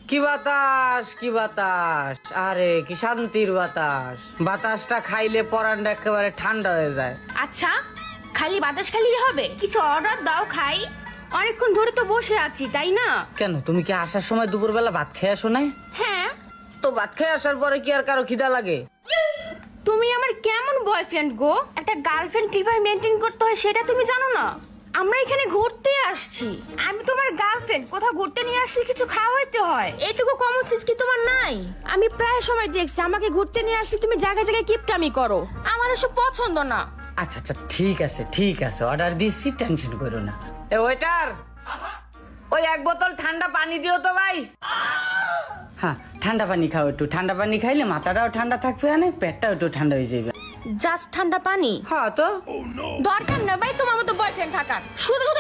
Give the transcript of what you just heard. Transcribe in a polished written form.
কি বাতাস, কি বাতাস, আরে কি শান্তির বাতাস। বাতাসটা খাইলে পরানটা একেবারে ঠান্ডা হয়ে যায়। আচ্ছা, খালি বাতাস খালি হবে? কিছু অর্ডার দাও, খাই। অনেকক্ষণ ধরে তো বসে আছি, তাই না? কেন, তুমি কি আসার সময় দুপুরবেলা ভাত খেয়ে আসো নাই? হ্যাঁ। তো ভাত খেয়ে আসার পরে কি আর কারো খিদা লাগে? তুমি আমার কেমন বয়ফ্রেন্ড গো? একটা গার্লফ্রেন্ড কিভাবে মেনটেন করতে হয় সেটা তুমি জানো না? আমরা এখানে ঘুরতে আসছি, আমি তোমার গার্লফ্রেন্ড। কোথাও ঘুরতে নিয়ে আসলে কিছু খাওয়াইতে হয়, এটুকু কমন সেন্স কি তোমার নাই? আমি প্রায় সময় দেখছি আমাকে ঘুরতে নিয়ে আসলে তুমি জায়গায় জায়গায় কিপটামি করো, আমার এসব পছন্দ না। আচ্ছা আচ্ছা, ঠিক আছে ঠিক আছে, অর্ডার দিচ্ছি, টেনশন করো না। এ ওয়েটার, ওই এক বোতল ঠান্ডা পানি দিও তো ভাই। হ্যাঁ, ঠান্ডা পানি খাও একটু। ঠান্ডা পানি খাইলে মাথাটাও ঠান্ডা থাকবে, আনে পেটটাও একটু ঠান্ডা হয়ে যাবে। জাস্ট ঠান্ডা পানি? হ্যাঁ তো দরকার না ভাই তোমার মতো বয়ফ্রেন্ড থাকার, শুধু শুধু